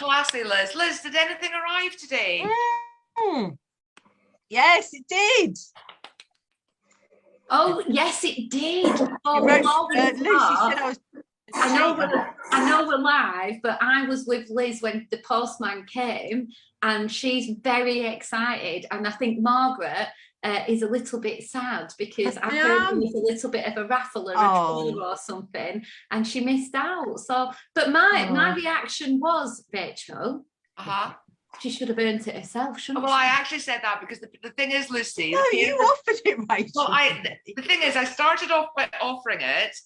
classy, Liz. Liz, did anything arrive today? Yes, it did. Oh, yes, it did. Oh, Lucy said I know we're live, but I was with Liz when the postman came, and she's very excited. And I think Margaret is a little bit sad because I heard there was a little bit of a raffle or a draw or something, and she missed out. So, but my reaction was, Rachel, she should have earned it herself, shouldn't she? Well, I actually said that because the thing is, Lucy. No, you offered it, Rachel. Well, the thing is, I started off by offering it.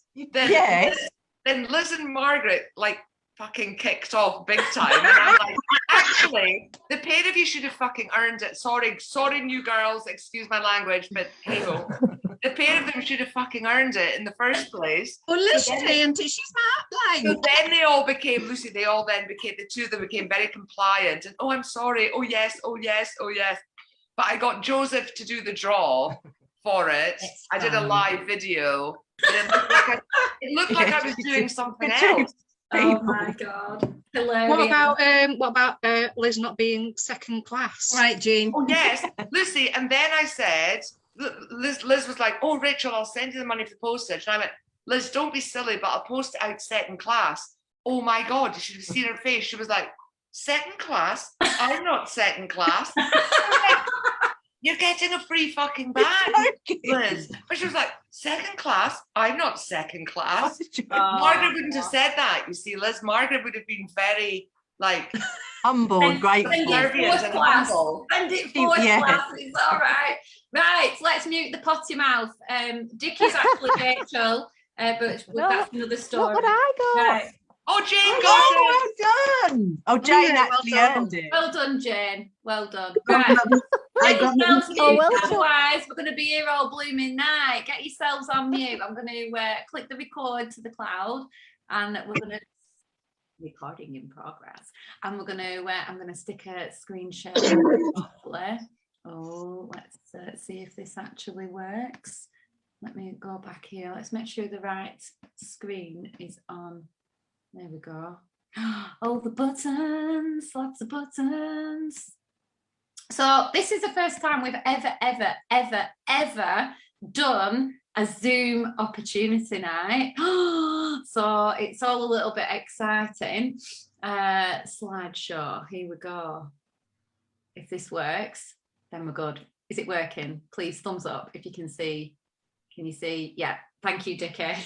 Then Liz and Margaret like fucking kicked off big time, and I'm like, actually, the pair of you should have fucking earned it. Sorry, new girls, excuse my language, but hey ho. The pair of them should have fucking earned it in the first place. Well, Lucy didn't. She's not So then they all became, Lucy, the two of them became very compliant. And, oh, I'm sorry. Oh, yes. Oh, yes. Oh, yes. But I got Joseph to do the draw for it. I did a live video. And it looked like I was doing something else. Oh, my God. Hilarious. What about Liz not being second class? Right, Jean. Oh, yes. Lucy, and then I said... Liz was like, oh, Rachel, I'll send you the money for the postage. And I went, Liz, don't be silly, but I'll post it out second class. Oh, my God. You should have seen her face. She was like, second class? I'm not second class. Like, you're getting a free fucking bag, Liz. But she was like, second class? I'm not second class. Margaret wouldn't have said that, you see, Liz. Margaret would have been very, like... humble and grateful. And it class. It's all right. Right, let's mute the potty mouth. Dickie's actually Rachel, but that's another story. What I got? Right. Oh, Jane got it. Well done. Oh, Jane actually earned it. Well done, Jane. Well done. Right. Otherwise, we're going to be here all blooming night. Get yourselves on mute. I'm going to click the record to the cloud, and we're going to recording in progress, and we're going to I'm going to stick a screen share. Oh, let's see if this actually works. Let me go back here. Let's make sure the right screen is on. There we go. Oh, the buttons, lots of buttons. So this is the first time we've ever done a Zoom opportunity night. So it's all a little bit exciting. Slideshow, here we go. If this works, then we're good. Is it working? Please thumbs up if you can see. Can you see? Yeah, thank you, Dickie. I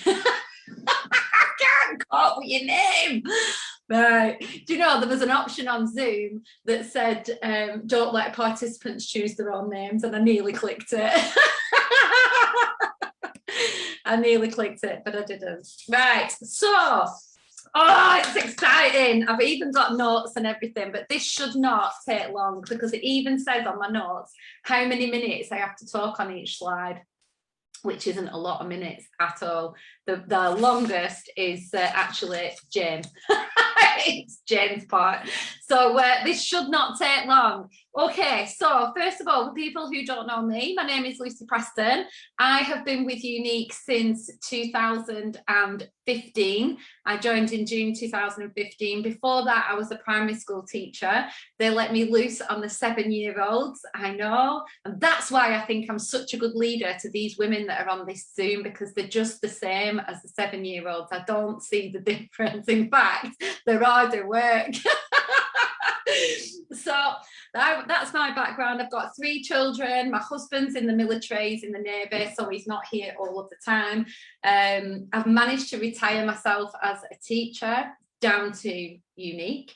can't cope with your name. Right. Do you know there was an option on Zoom that said don't let participants choose their own names, and I nearly clicked it. I nearly clicked it, but I didn't. Right, so, it's exciting. I've even got notes and everything, but this should not take long because it even says on my notes how many minutes I have to talk on each slide, which isn't a lot of minutes at all. The longest is actually Jane. It's Jane's part. So this should not take long. Okay, so first of all, for people who don't know me, my name is Lucy Preston. I have been with Younique since 2015. I joined in June 2015. Before that, I was a primary school teacher. They let me loose on the 7-year-olds, I know. And that's why I think I'm such a good leader to these women that are on this Zoom, because they're just the same as the 7-year-olds. I don't see the difference. In fact, they're harder work. So that's my background. I've got 3 children. My husband's in the military, he's in the Navy, so he's not here all of the time. I've managed to retire myself as a teacher down to Younique,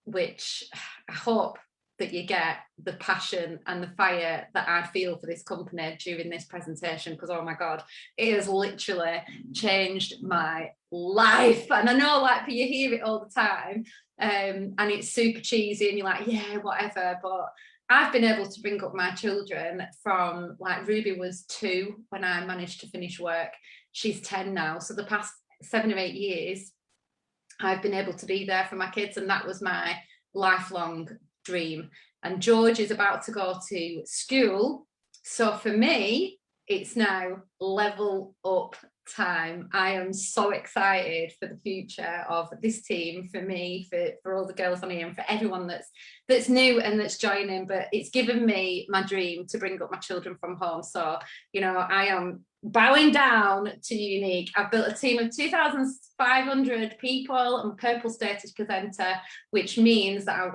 which I hope that you get the passion and the fire that I feel for this company during this presentation, because oh my God, it has literally changed my life. And I know, like, you hear it all the time, and it's super cheesy and you're like, yeah, whatever, but I've been able to bring up my children from, like, Ruby was 2 when I managed to finish work. She's 10 now, so the past 7 or 8 years I've been able to be there for my kids, and that was my lifelong dream. And George is about to go to school, so for me it's now level up time. I am so excited for the future of this team, for me, for all the girls on here, and for everyone that's new and that's joining. But it's given me my dream to bring up my children from home. So, you know, I am bowing down to Younique. I've built a team of 2,500 people. I'm a purple status presenter, which means that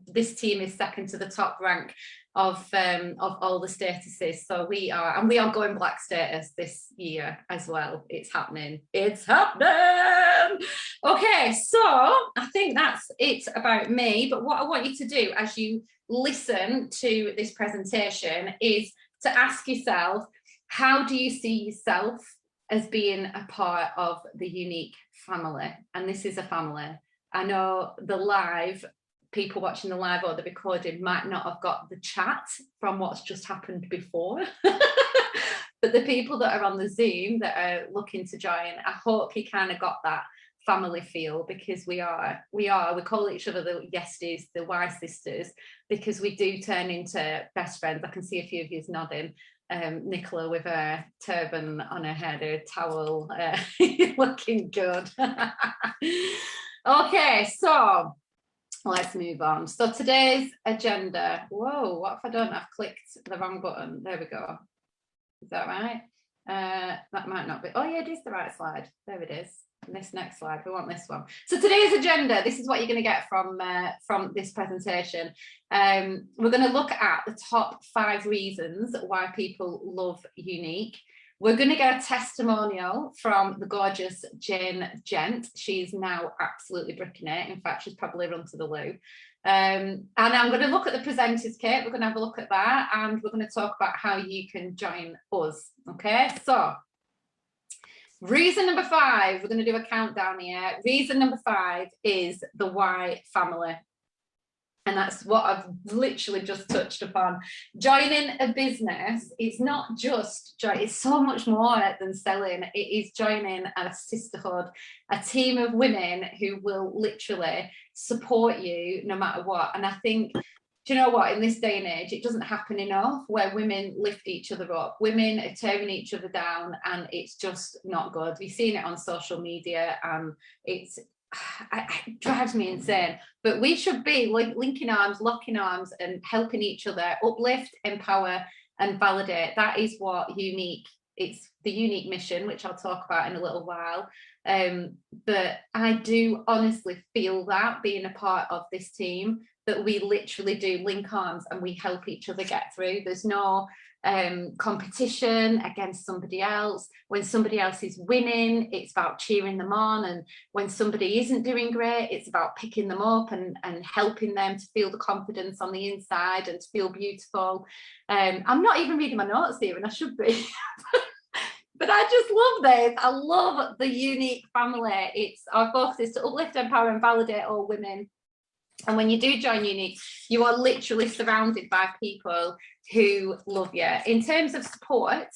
this team is second to the top rank of all the statuses. So we are going black status this year as well. It's happening. Okay, so I think that's it about me. But what I want you to do as you listen to this presentation is to ask yourself, how do you see yourself as being a part of the Younique family? And this is a family. I know people watching the live or the recording might not have got the chat from what's just happened before. But the people that are on the Zoom that are looking to join, I hope you kind of got that family feel, because we call each other the Yesties, the Y sisters, because we do turn into best friends. I can see a few of you nodding. Nicola with a turban on her head, a towel, looking good. Okay, so let's move on. So today's agenda. Whoa, what if I don't? I've clicked the wrong button. There we go. Is that right? That might not be. Oh yeah, it is the right slide. There it is. This next slide, we want this one. So today's agenda, this is what you're going to get from this presentation. We're going to look at the top 5 reasons why people love Younique. We're going to get a testimonial from the gorgeous Jane Gent. She's now absolutely bricking it. In fact, she's probably run to the loo. And I'm going to look at the presenters kit. We're going to have a look at that, and we're going to talk about how you can join us. Okay, so reason number 5, we're going to do a countdown here. Reason number 5 is the Y family. And that's what I've literally just touched upon. Joining a business is not just it's so much more than selling. It is joining a sisterhood, a team of women who will literally support you no matter what. And I think, do you know what, in this day and age, it doesn't happen enough where women lift each other up. Women are tearing each other down, and it's just not good. We've seen it on social media, and it drives me insane. But we should be linking arms, locking arms, and helping each other uplift, empower, and validate. That is what Younique. It's the Younique mission, which I'll talk about in a little while. But I do honestly feel that, being a part of this team, that we literally do link arms and we help each other get through. There's no competition against somebody else. When somebody else is winning, it's about cheering them on, and when somebody isn't doing great, it's about picking them up and helping them to feel the confidence on the inside and to feel beautiful. I'm not even reading my notes here, and I should be. But I just love this. I love the Younique family. It's our focus is to uplift, empower, and validate all women. And when you do join Younique, you are literally surrounded by people who love you. In terms of support,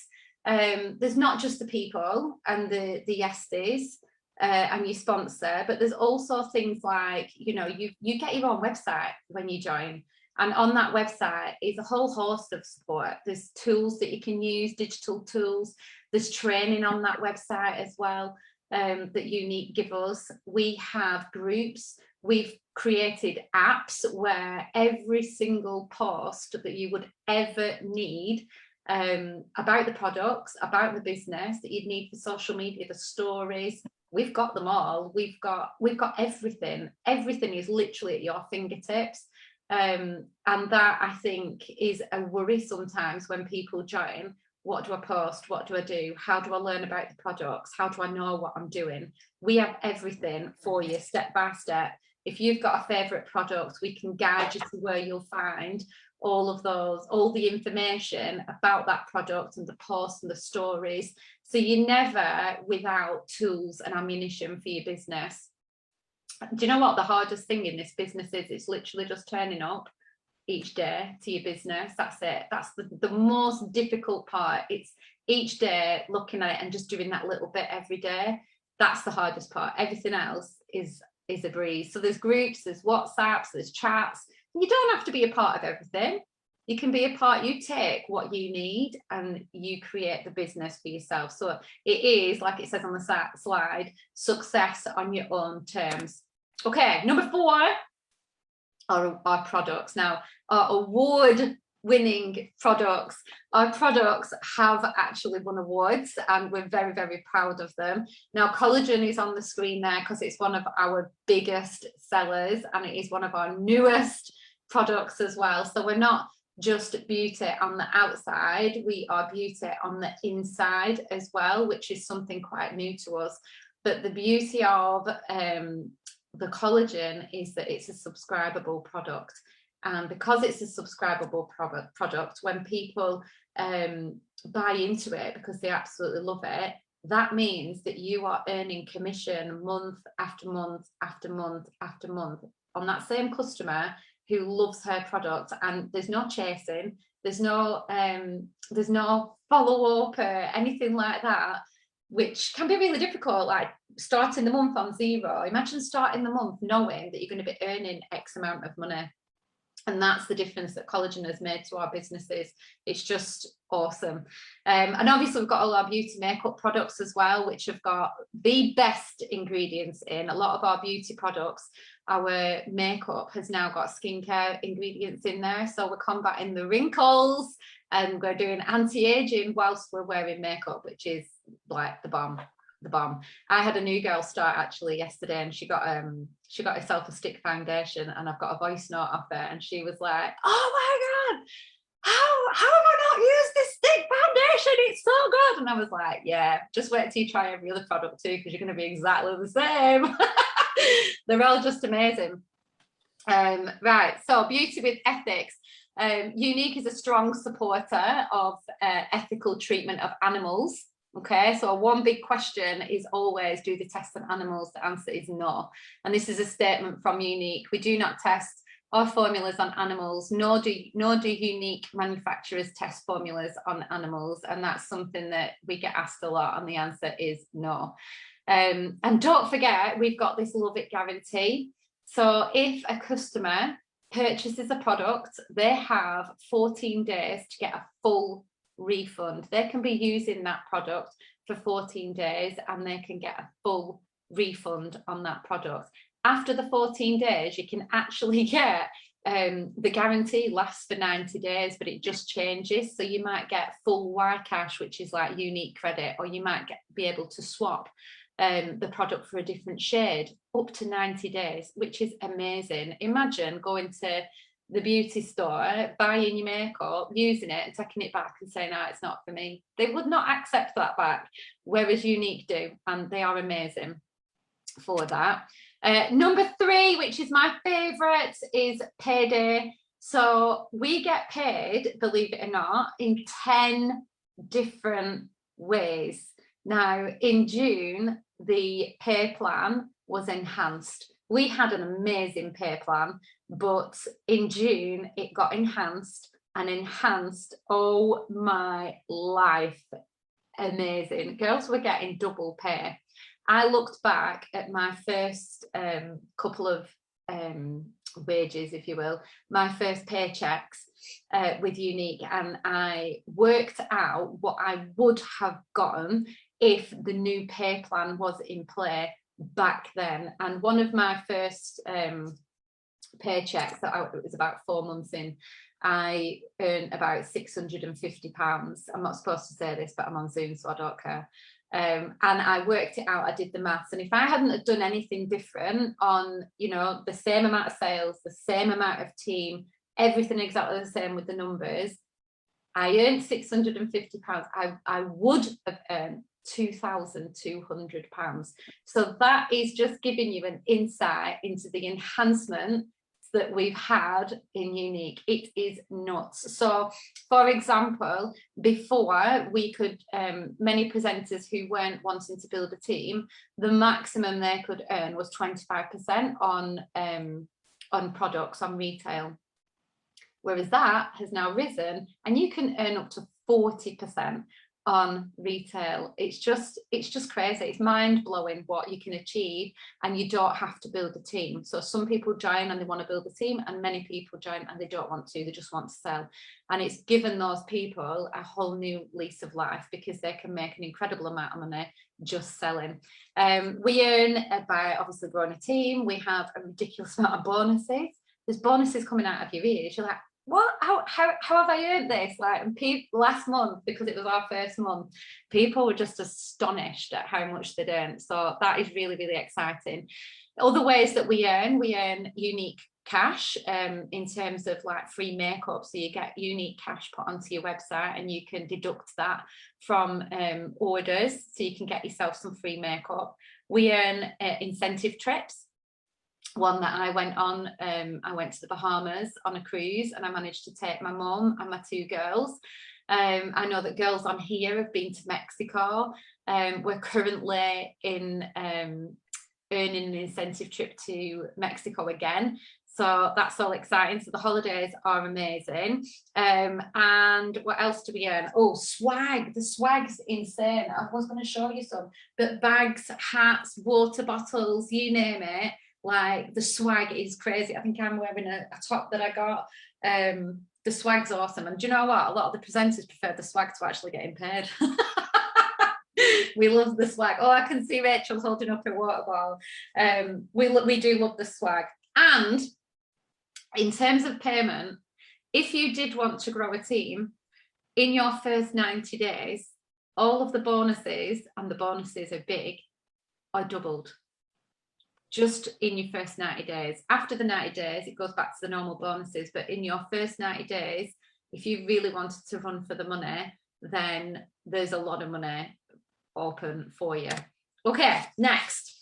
there's not just the people and the yesties and your sponsor, but there's also things like, you know, you get your own website when you join. And on that website is a whole host of support. There's tools that you can use, digital tools. There's training on that website as well that Younique give us. We have groups. We've created apps where every single post that you would ever need about the products, about the business that you'd need for social media, the stories, we've got them all. We've got everything. Everything is literally at your fingertips. And that, I think, is a worry sometimes when people join. What do I post? What do I do? How do I learn about the products? How do I know what I'm doing? We have everything for you step by step. If you've got a favourite product, we can guide you to where you'll find all the information about that product and the posts and the stories. So you're never without tools and ammunition for your business. Do you know what the hardest thing in this business is? It's literally just turning up each day to your business. That's it. That's the most difficult part. It's each day looking at it and just doing that little bit every day. That's the hardest part. Everything else is a breeze. So there's groups, there's WhatsApps, there's chats. You don't have to be a part of everything. You can be a part, you take what you need and you create the business for yourself. So it is, like it says on the slide, success on your own terms. Okay, number 4 are our products. Now, our award-winning products, our products have actually won awards and we're very, very proud of them. Now, Collagen is on the screen there because it's one of our biggest sellers and it is one of our newest products as well. So we're not just beauty on the outside, we are beauty on the inside as well, which is something quite new to us. But the beauty of the Collagen is that it's a subscribable product, and because it's a subscribable product, when people buy into it because they absolutely love it, that means that you are earning commission month after month after month after month on that same customer who loves her product, and there's no chasing, there's no follow-up or anything like that, which can be really difficult, like starting the month on 0. Imagine starting the month knowing that you're going to be earning X amount of money. And that's the difference that Collagen has made to our businesses. It's just awesome. And obviously we've got all our beauty makeup products as well, which have got the best ingredients in. A lot of our beauty products, our makeup has now got skincare ingredients in there. So we're combating the wrinkles and we're doing anti-aging whilst we're wearing makeup, which is like the bomb. I had a new girl start actually yesterday, and she got herself a stick foundation, and I've got a voice note off her, and she was like, oh my god, how have I not used this stick foundation, it's so good. And I was like, yeah, just wait till you try every other product too, because you're going to be exactly the same. They're all just amazing. Right, so beauty with ethics. Younique is a strong supporter of ethical treatment of animals. Okay, so one big question is always, do they test on animals? The answer is no. And this is a statement from Younique. We do not test our formulas on animals, nor do Younique manufacturers test formulas on animals. And that's something that we get asked a lot, and the answer is no. And don't forget, we've got this love it guarantee. So if a customer purchases a product, they have 14 days to get a full refund. They can be using that product for 14 days and they can get a full refund on that product. After the 14 days, you can actually get the guarantee lasts for 90 days, but it just changes. So you might get full Y cash, which is like Younique credit, or you might be able to swap the product for a different shade up to 90 days, which is amazing. Imagine going to the beauty store, buying your makeup, using it and taking it back and saying, no, it's not for me. They would not accept that back, whereas Younique do, and they are amazing for that. Number 3, which is my favorite, is Payday. So we get paid, believe it or not, in 10 different ways. Now, in June, the pay plan was enhanced. We had an amazing pay plan, but in June, it got enhanced and enhanced. Oh my life. Amazing. Girls were getting double pay. I looked back at my first couple of wages, if you will, my first paychecks with Younique, and I worked out what I would have gotten if the new pay plan was in play back then. And one of my first paychecks, it was about 4 months in, I earned about £650. I'm not supposed to say this, but I'm on Zoom, so I don't care. And I worked it out, I did the maths, and if I hadn't done anything different on, you know, the same amount of sales, the same amount of team, everything exactly the same with the numbers, I earned £650. I would have earned £2,200. So that is just giving you an insight into the enhancement that we've had in Younique. It is nuts. So for example, before we could, many presenters who weren't wanting to build a team, the maximum they could earn was 25% on products, on retail. Whereas that has now risen and you can earn up to 40%. on retail. It's just crazy. It's mind-blowing what you can achieve, and you don't have to build a team. So some people join and they want to build a team, and many people join and they don't want to, they just want to sell. And it's given those people a whole new lease of life, because they can make an incredible amount of money just selling. We earn by obviously growing a team. We have a ridiculous amount of bonuses. There's bonuses coming out of your ears. You're like, what? How have I earned this? Like, and last month, because it was our first month, people were just astonished at how much they'd earned. So that is really, really exciting. Other ways that we earn Younique cash in terms of like free makeup. So you get Younique cash put onto your website, and you can deduct that from orders, so you can get yourself some free makeup. We earn incentive trips. One that I went on, I went to the Bahamas on a cruise, and I managed to take my mum and my 2 girls. I know that girls on here have been to Mexico. We're currently in earning an incentive trip to Mexico again. So that's all exciting. So the holidays are amazing. And what else do we earn? Oh, swag. The swag's insane. I was going to show you some, but bags, hats, water bottles, you name it. Like, the swag is crazy. I think I'm wearing a top that I got. The swag's awesome. And do you know what? A lot of the presenters prefer the swag to actually getting paid. We love the swag. Oh, I can see Rachel's holding up her water bottle. We do love the swag. And in terms of payment, if you did want to grow a team, in your first 90 days, all of the bonuses, and the bonuses are big, are doubled. Just in your first 90 days. After the 90 days, it goes back to the normal bonuses. But in your first 90 days, if you really wanted to run for the money, then there's a lot of money open for you. Okay, next.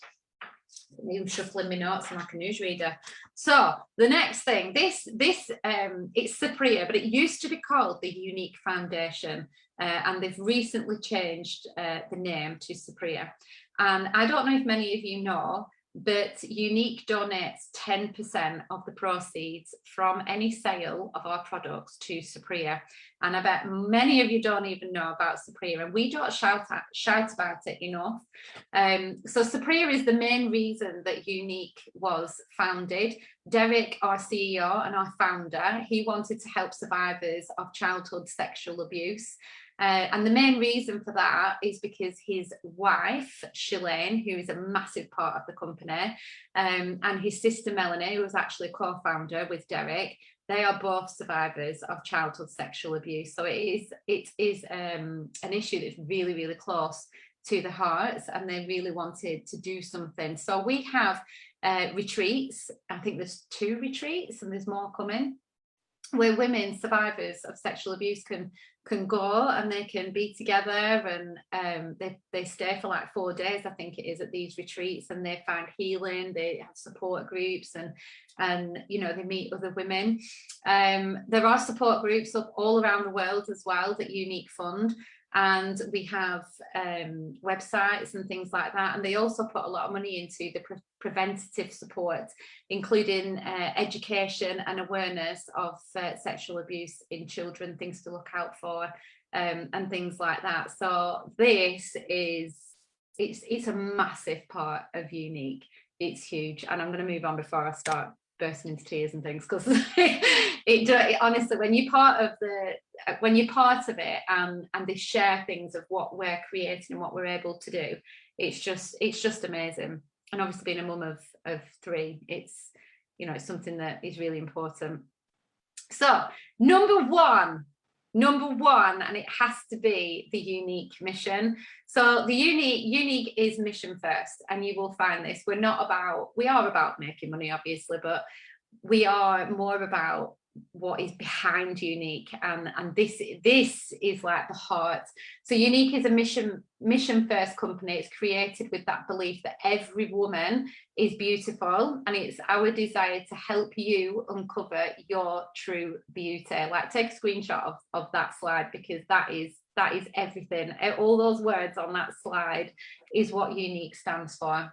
I'm shuffling my notes like a newsreader. So the next thing, this it's Sapria, but it used to be called the Younique Foundation, and they've recently changed the name to Sapria. And I don't know if many of you know, but Younique donates 10% of the proceeds from any sale of our products to Sapria. And I bet many of you don't even know about Sapria, and we don't shout about it enough. So Sapria is the main reason that Younique was founded. Derek, our CEO and our founder, he wanted to help survivors of childhood sexual abuse. And the main reason for that is because his wife, Shalane, who is a massive part of the company, and his sister, Melanie, who was actually a co-founder with Derek, they are both survivors of childhood sexual abuse. So it is an issue that's really, really close to the hearts, and they really wanted to do something. So we have retreats. I think there's 2 retreats, and there's more coming, where women survivors of sexual abuse can go, and they can be together, and they stay for like 4 days, I think it is, at these retreats, and they find healing. They have support groups, and you know, they meet other women. There are support groups up all around the world as well that Younique fund, and we have websites and things like that, and they also put a lot of money into the preventative support, including education and awareness of sexual abuse in children, things to look out for, and things like that. So this is, it's a massive part of Younique. It's huge, and I'm going to move on before I start bursting into tears and things, because it honestly, when you're part of it, and they share things of what we're creating and what we're able to do, it's just amazing. And obviously, being a mum of 3, it's, you know, it's something that is really important. So number one, and it has to be the Younique mission. So the Younique is mission first, and you will find this. We are about making money, obviously, but we are more about what is behind Younique, and this is like the heart. So Younique is a mission first company. It's created with that belief that every woman is beautiful, and it's our desire to help you uncover your true beauty. Like, take a screenshot of that slide, because that is everything. All those words on that slide is what Younique stands for.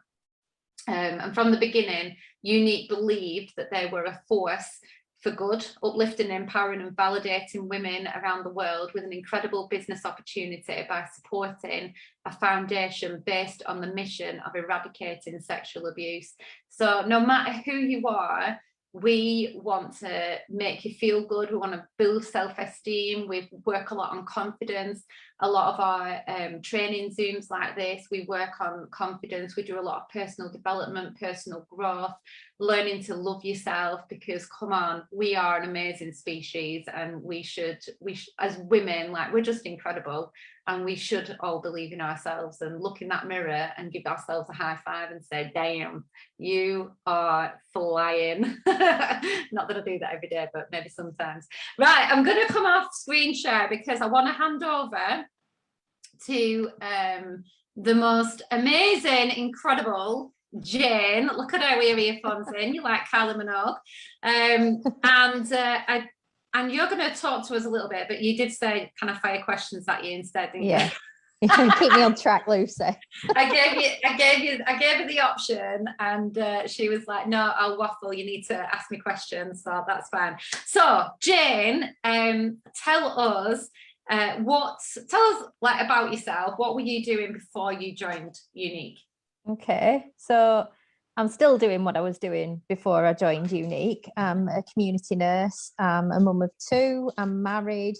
And from the beginning, Younique believed that they were a force for good, uplifting, empowering and validating women around the world with an incredible business opportunity by supporting a foundation based on the mission of eradicating sexual abuse. So no matter who you are, we want to make you feel good. We want to build self-esteem. We work a lot on confidence. A lot of our training Zooms like this, we work on confidence. We do a lot of personal development, personal growth, learning to love yourself, because come on, we are an amazing species, and we should as women, like, we're just incredible, and we should all believe in ourselves and look in that mirror and give ourselves a high five and say, damn, you are flying. Not that I do that every day, but maybe sometimes. Right, I'm going to come off screen share because I want to hand over to the most amazing, incredible Jane. Look at her with her earphones in. You like Kylie Minogue. And you're going to talk to us a little bit, but you did say, can I fire questions at you instead, didn't you? You're trying to keep me on track, Lucy. I gave her the option, and she was like, no, I'll waffle, you need to ask me questions, so that's fine. So Jane, tell us like about yourself. What were you doing before you joined Younique? Okay, so I'm still doing what I was doing before I joined Younique. I'm a community nurse. I'm a mum of 2. I'm married.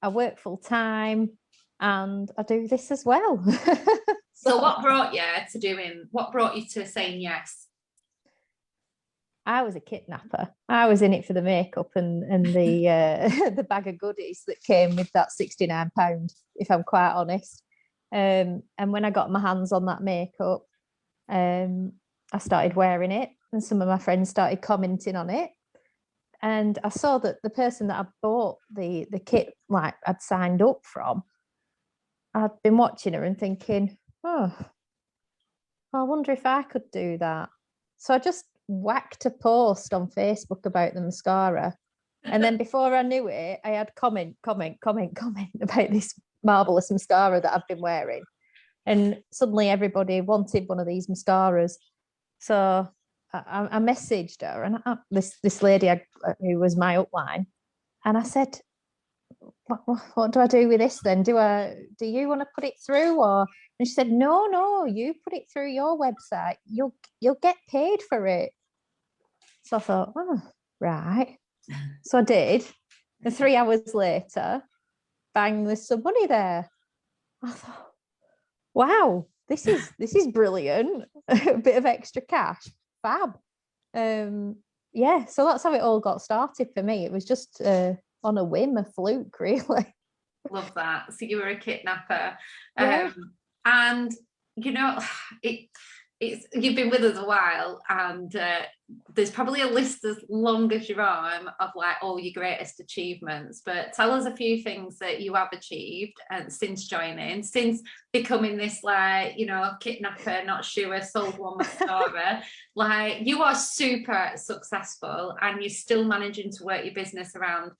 I work full time, and I do this as well. So what brought you to saying yes? I was a kidnapper. I was in it for the makeup and the the bag of goodies that came with that £69, if I'm quite honest. And when I got my hands on that makeup, I started wearing it, and some of my friends started commenting on it. And I saw that the person that I bought the kit, like, I'd signed up from, I'd been watching her and thinking, oh, I wonder if I could do that. So I just whacked a post on Facebook about the mascara. And then before I knew it, I had comment about this marvellous mascara that I've been wearing. And suddenly everybody wanted one of these mascaras. So I messaged her, and this lady who was my upline, and I said, what do I do with this then? Do you want to put it through? And she said, no, you put it through your website. You'll get paid for it. So I thought, oh, right. So I did. And 3 hours later, bang, there's some money there. I thought, wow, this is brilliant. A bit of extra cash. Fab. Yeah, so that's how it all got started for me. It was just on a whim, a fluke, really. Love that. So you were a kidnapper. Yeah. And you know, you've been with us a while, and there's probably a list as long as your arm of like all your greatest achievements, but tell us a few things that you have achieved since joining, since becoming this, like, you know, kidnapper, not sure, sold one mascara. Like, you are super successful, and you're still managing to work your business around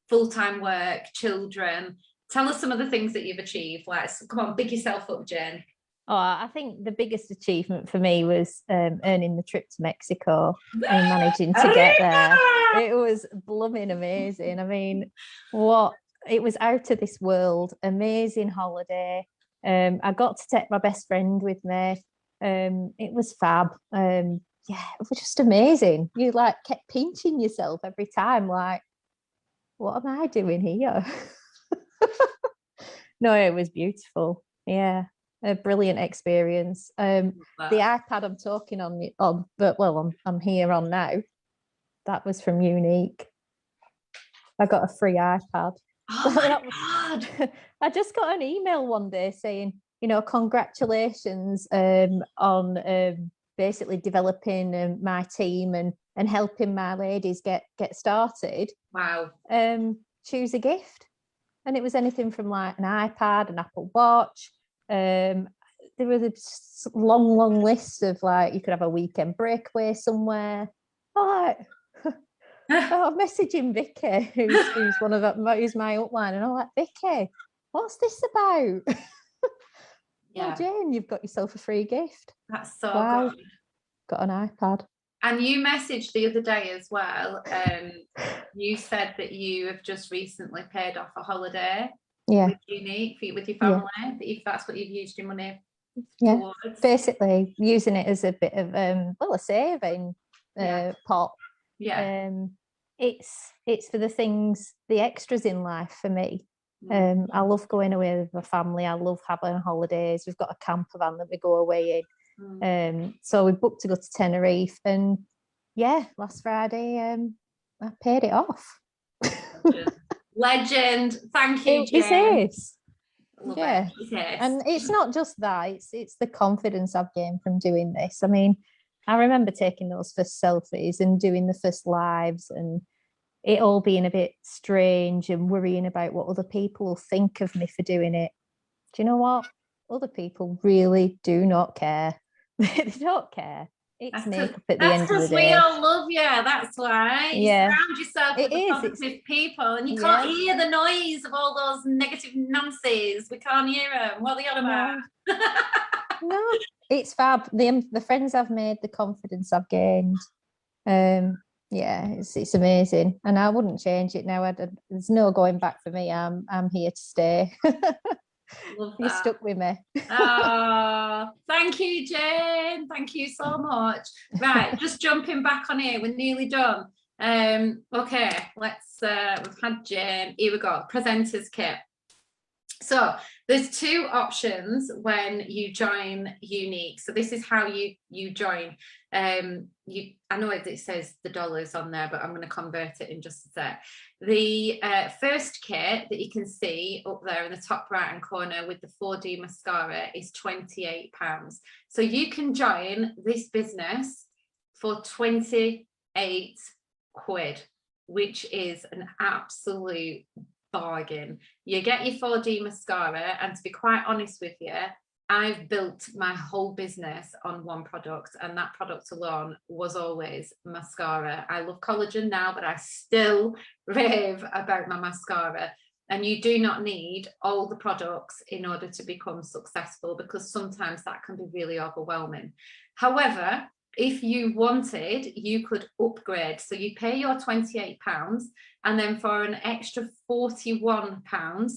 full-time work, children. Tell us some of the things that you've achieved. Like, come on, big yourself up, Jen. Oh, I think the biggest achievement for me was earning the trip to Mexico and managing to get there. It was blooming amazing. I mean, it was out of this world, amazing holiday. I got to take my best friend with me. It was fab. Yeah, it was just amazing. You like kept pinching yourself every time, like, what am I doing here? No, it was beautiful. Yeah. A brilliant experience. The iPad I'm talking on, but well, I'm here on now. That was from Younique. I got a free iPad. Oh my God. I just got an email one day saying, you know, congratulations on basically developing my team and helping my ladies get started. Wow. Choose a gift, and it was anything from like an iPad, an Apple Watch. There was a long list of, like, you could have a weekend breakaway somewhere. I'm messaging Vicky, who's one of who's my upline, and I'm like, Vicky, what's this about? Yeah. Oh, Jane, you've got yourself a free gift. That's so wow. good. Got an iPad. And you messaged the other day as well. You said that you have just recently paid off a holiday with Younique, with your family, if that's what you've used your money towards. Basically using it as a bit of a saving pot. It's for the things, the extras in life for me. I love going away with my family. I love having holidays. We've got a camper van that we go away in. So we booked to go to Tenerife, and last Friday I paid it off. Legend. Thank you, Jane. It is. And it's not just that, it's the confidence I've gained from doing this. I mean, I remember taking those first selfies and doing the first lives, and it all being a bit strange and worrying about what other people will think of me for doing it. Do you know what? Other people really do not care. They don't care. It's makeup at the end of the day. That's because we all love you. That's why. You surround yourself with the positive people, and you can't hear the noise of all those negative Nancy's. We can't hear them. What are they on about? No, it's fab. The friends I've made, the confidence I've gained. It's amazing, and I wouldn't change it now. There's no going back for me. I'm here to stay. You stuck with me. Oh, thank you, Jane. Thank you so much. Right, just jumping back on here. We're nearly done. Okay, let's. We've had Jane. Here we go. Presenters kit. So there's two options when you join Younique. So this is how you join. I know it says the dollars on there, but I'm going to convert it in just a sec. The first kit that you can see up there in the top right hand corner with the 4D mascara is £28. So you can join this business for 28 quid, which is an absolute bargain. You get your 4D mascara, and to be quite honest with you, I've built my whole business on one product, and that product alone was always mascara. I love Collagen now, but I still rave about my mascara. And you do not need all the products in order to become successful, because sometimes that can be really overwhelming. However, if you wanted, you could upgrade. So you pay your £28, and then for an extra £41,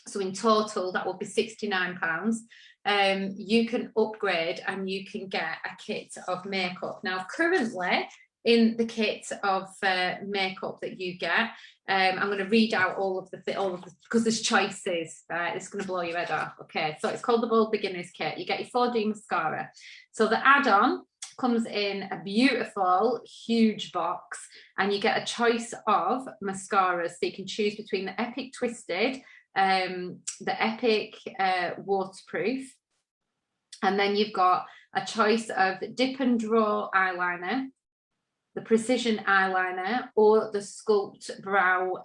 so in total that would be £69, you can upgrade and you can get a kit of makeup. Now currently in the kit of makeup that you get, I'm going to read out all of the because there's choices, right? It's going to blow your head off. Okay, so it's called the Bold Beginners Kit. You get your 4D mascara. So the add-on comes in a beautiful huge box, and you get a choice of mascaras. So you can choose between the Epic Twisted, the Epic Waterproof, and then you've got a choice of the Dip and Draw eyeliner, the Precision eyeliner, or the Sculpt Brow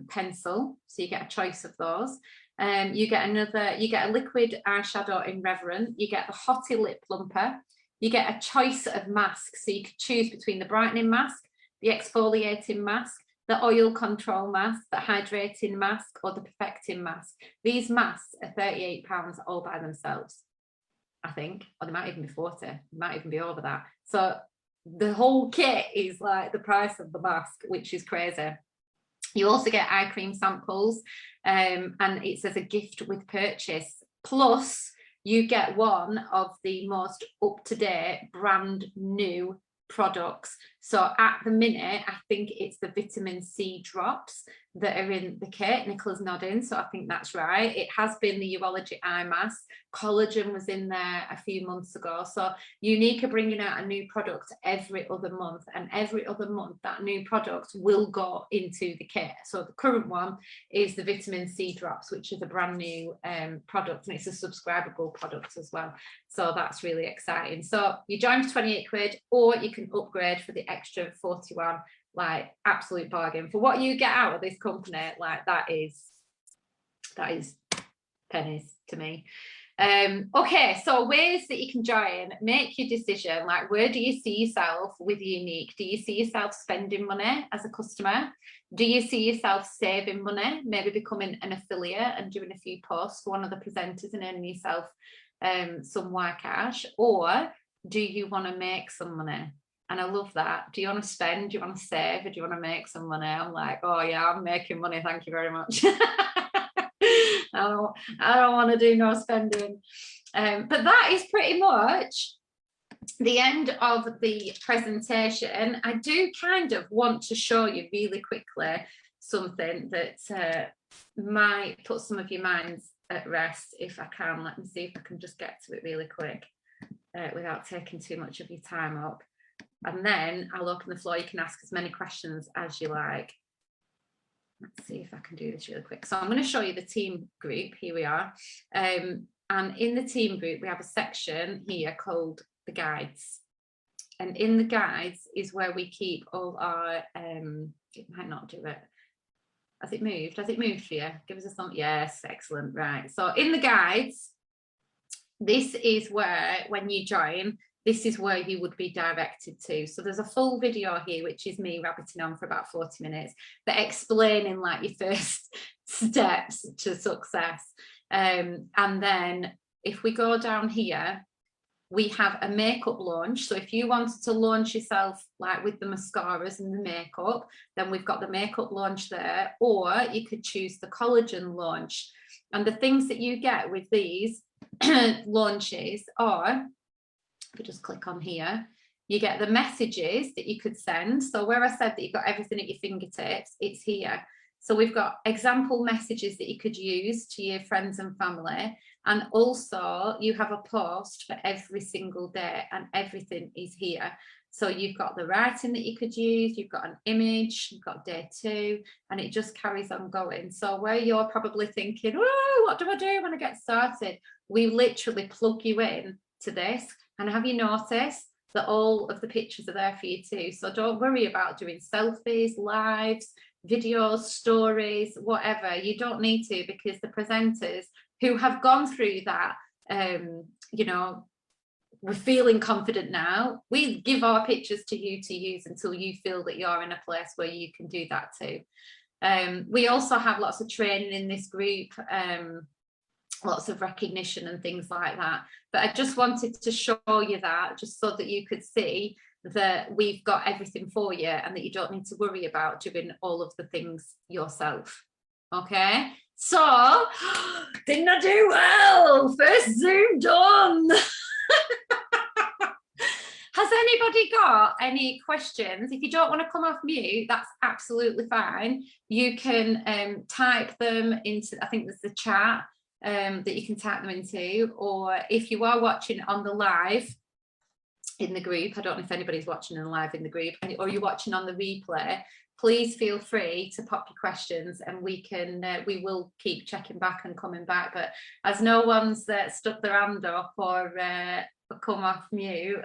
pencil. So you get a choice of those. You get a liquid eyeshadow in Reverent. You get the Hottie Lip Plumper. You get a choice of masks. So you could choose between the brightening mask, the exfoliating mask, the oil control mask, the hydrating mask, or the perfecting mask. These masks are £38 all by themselves, I think, or they might even be 40, they might even be over that. So the whole kit is like the price of the mask, which is crazy. You also get eye cream samples, and it says a gift with purchase. Plus, you get one of the most up-to-date, brand new products. So at the minute, I think it's the vitamin C drops that are in the kit. Nicola's nodding, so I think that's right. It has been the Urology eye mask. Collagen was in there a few months ago. So Younique are bringing out a new product every other month, and every other month that new product will go into the kit. So the current one is the vitamin C drops, which is a brand new product, and it's a subscribable product as well. So that's really exciting. So you join for 28 quid, or you can upgrade for the extra 41. Like absolute bargain for what you get out of this company. Like that is pennies to me. Okay, so ways that you can join, make your decision. Like, where do you see yourself with Younique? Do you see yourself spending money as a customer? Do you see yourself saving money, maybe becoming an affiliate and doing a few posts for one of the presenters and earning yourself some white cash? Or do you want to make some money? And I love that. Do you want to spend? Do you want to save? Or do you want to make some money? I'm like, oh yeah, I'm making money. Thank you very much. I don't want to do no spending. But that is pretty much the end of the presentation. I do kind of want to show you really quickly something that might put some of your minds at rest, if I can. Let me see if I can just get to it really quick without taking too much of your time up. And then I'll open the floor. You can ask as many questions as you like. Let's see if I can do this really quick. So I'm going to show you the team group. Here we are. And in the team group, we have a section here called the guides. And in the guides is where we keep all our, it might not do it. Has it moved? Has it moved for you? Give us a thumb. Yes, excellent. Right. So in the guides, this is where, when you join, this is where you would be directed to. So there's a full video here, which is me rabbiting on for about 40 minutes, but explaining like your first steps to success. And then if we go down here, we have a makeup launch. So if you wanted to launch yourself like with the mascaras and the makeup, then we've got the makeup launch there, or you could choose the collagen launch. And the things that you get with these launches are, if you just click on here, you get the messages that you could send. So where I said that you've got everything at your fingertips, it's here. So we've got example messages that you could use to your friends and family. And also you have a post for every single day, and everything is here. So you've got the writing that you could use, you've got an image, you've got day 2, and it just carries on going. So where you're probably thinking, oh, what do I do when I get started? We literally plug you in to this. And have you noticed that all of the pictures are there for you too? So don't worry about doing selfies, lives, videos, stories, whatever. You don't need to, because the presenters who have gone through that, you know, we're feeling confident now. We give our pictures to you to use until you feel that you're in a place where you can do that too. We also have lots of training in this group, lots of recognition and things like that. But I just wanted to show you that, just so that you could see that we've got everything for you, and that you don't need to worry about doing all of the things yourself. Okay, so didn't I do well? First Zoom done. Has anybody got any questions? If you don't want to come off mute, that's absolutely fine. You can type them into, I think there's the chat that you can type them into, or if you are watching on the live in the group, I don't know if anybody's watching in the live in the group, or you're watching on the replay, please feel free to pop your questions, and we can we will keep checking back and coming back. But as no one's stuck their hand up or come off mute,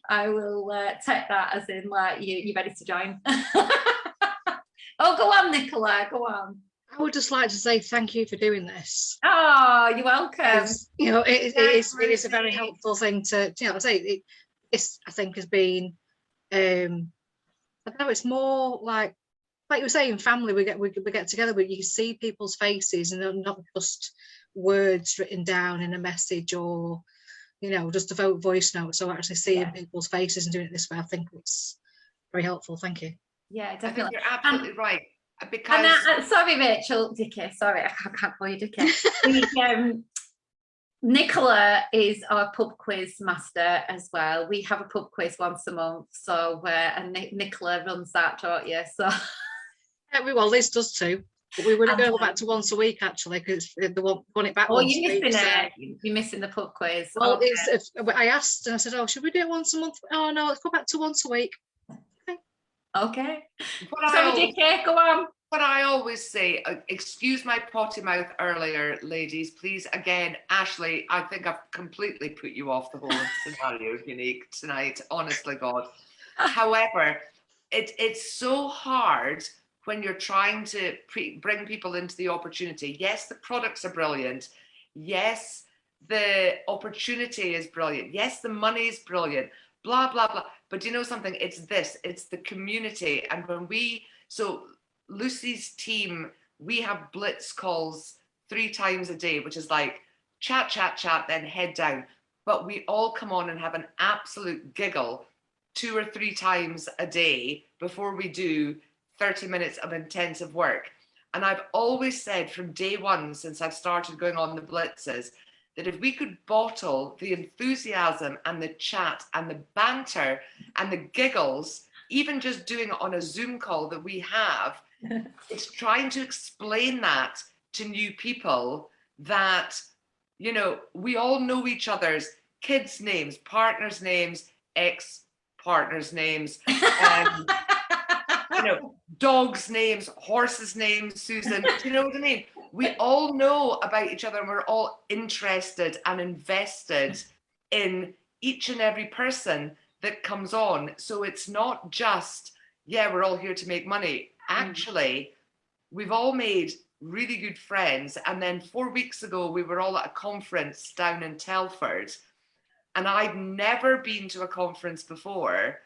I will take that as in like you're ready to join. Oh, go on, Nicola, go on. I would just like to say thank you for doing this. Oh, you're welcome. You know, it is a very helpful thing to, you know, say it's, I think, has been, I don't know, it's more like you were saying, family. We get together, but you can see people's faces, and they're not just words written down in a message, or, you know, just a voice note. So actually seeing people's faces and doing it this way, I think it's very helpful. Thank you. Yeah, definitely. I think you're absolutely right. Because sorry, Rachel, Dickie, sorry, I can't call you Dickie. Nicola is our pub quiz master as well. We have a pub quiz once a month, so and Nicola runs that, don't you? So well, Liz does too, but we would go back to once a week actually, because they want it back. Oh, you're missing it. You're missing the pub quiz. Well, okay. I asked, and I said, oh, should we do it once a month? Oh no, let's go back to once a week. Okay. Sorry, Dickie, go on. But I always say, excuse my potty mouth earlier, ladies, please. Again, Ashley, I think I've completely put you off the whole scenario, Younique, tonight, honestly, God. However, it's so hard when you're trying to bring people into the opportunity. Yes, the products are brilliant. Yes, the opportunity is brilliant. Yes, the money is brilliant. Blah, blah, blah. But you know something? It's the community. And so Lucy's team, we have blitz calls 3 times a day, which is like chat, then head down. but we all come on and have an absolute giggle 2 or 3 times a day before we do 30 minutes of intensive work. And I've always said from day one, since I've started going on the blitzes, that if we could bottle the enthusiasm and the chat and the banter and the giggles, even just doing it on a Zoom call that we have, it's trying to explain that to new people that, you know, we all know each other's kids' names, partners' names, ex-partners' names, you know, dogs' names, horses' names, Susan, do you know what I mean? We all know about each other and we're all interested and invested in each and every person that comes on. So it's not just, yeah, we're all here to make money. Actually, we've all made really good friends. And then 4 weeks ago, we were all at a conference down in Telford. And I'd never been to a conference before.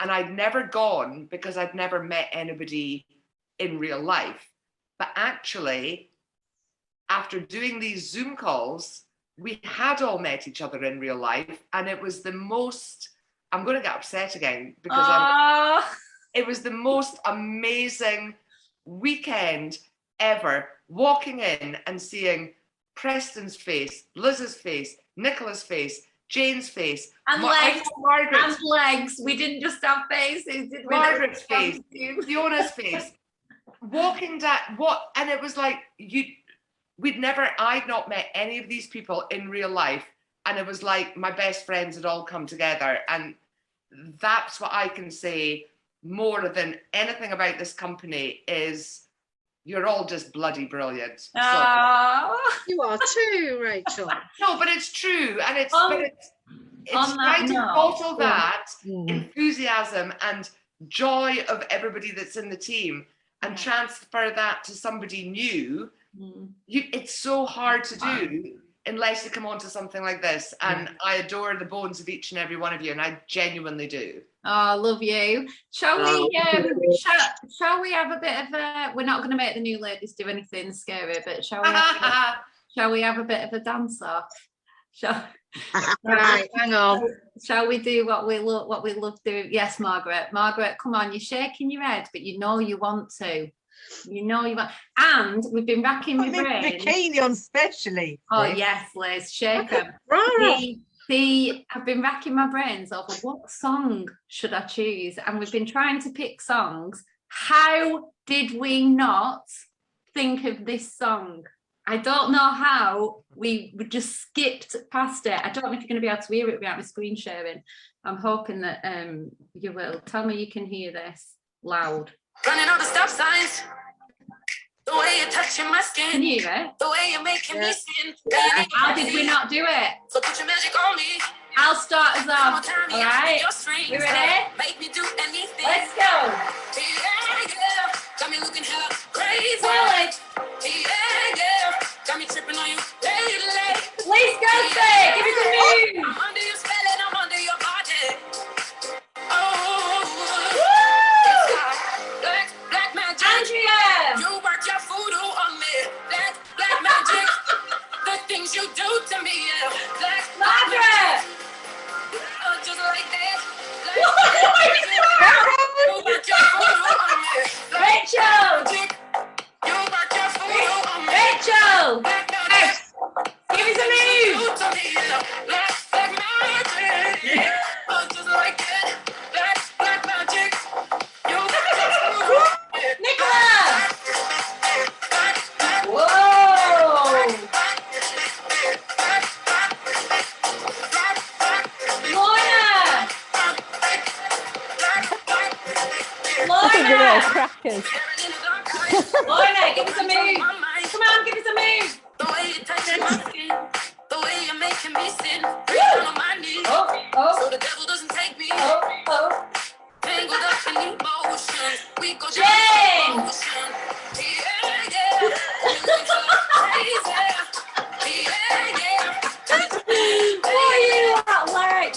And I'd never gone because I'd never met anybody in real life. But actually, after doing these Zoom calls, we had all met each other in real life. And it was the most, I'm going to get upset again because it was the most amazing weekend ever. Walking in and seeing Preston's face, Liz's face, Nicola's face, Jane's face, and Margaret's legs. We didn't just have faces. Margaret's face, Fiona's face. Walking down, and it was like I'd not met any of these people in real life, and it was like my best friends had all come together, and that's what I can say more than anything about this company is you're all just bloody brilliant. So, you are too, Rachel. no, but it's true, and it's trying to bottle that enthusiasm and joy of everybody that's in the team and transfer that to somebody new. It's so hard to do unless you come onto something like this, and I adore the bones of each and every one of you, and I genuinely do. Oh, I love you. Shall we have a bit of a, we're not going to make the new ladies do anything scary, but shall we have a bit of a dance off? Right, hang on. Shall we do what we love doing? Yes, Margaret, come on, you're shaking your head, but you know you want to. You know you want, and we've been racking my brain. Bikini on specially. Oh yes, Liz, shake them. I've been racking my brains over what song should I choose, and we've been trying to pick songs. How did we not think of this song? I don't know how we just skipped past it. I don't know if you're going to be able to hear it without me screen sharing. I'm hoping that you will. Tell me you can hear this loud. Running all the stop signs. The way you're touching my skin. Can you hear it? The way you're making me sin. How did we not do it? So put your magic on me. I'll start us off. All right. You ready? Make me do anything. Let's go. Yeah. Got me looking hella crazy. Well, Yeah. Got me tripping on you lately. please go say. Give it a move. I'm under your spell and I'm under your body. Oh. Woo! Black magic. Andrea. You work your voodoo on me. Black magic. The things you do to me. Yeah. Black Margaret. just like that. What? You work your voodoo on me. Rachel. You work your voodoo on me. Rachel. Black magic. Give us a move. You to me. Black magic. Just like that. Black magic. You work your voodoo on me. Nicola. Whoa. Real crackers. Lorna, give us a move. Come on, give us a move. The way you touch my skin, the way you're making me sin, breathing on my knees, so the devil doesn't take me. Tangled up in emotions, we go Jane. motion. Yeah. Crazy. Yeah. What are you at, like?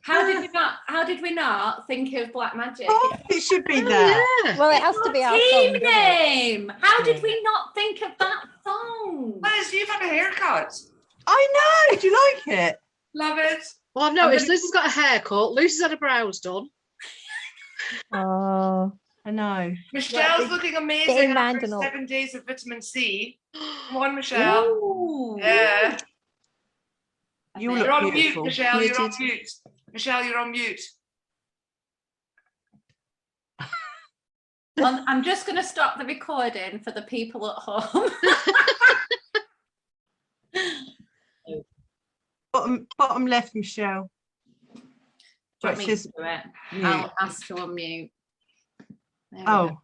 How did we not think of Black Magic? Oh, it should be there. Well, it has to be our Team song, doesn't it? name. How did we not think of that song? Liz, you've had a haircut. I know. Do you like it? Love it. Well, I've noticed Lucy's got a haircut. Lucy's had her brows done. Oh, I know. Michelle's looking amazing getting after mine done up. 7 days of vitamin C. Come on, Michelle. Ooh. Yeah. You You're look on mute, beautiful. Michelle. You're on Muted. mute. Michelle, you're on mute. Well, I'm just going to stop the recording for the people at home. Bottom left, Michelle. Do you want Right, me it says to do it? mute. I'll ask to unmute. There we Oh, go.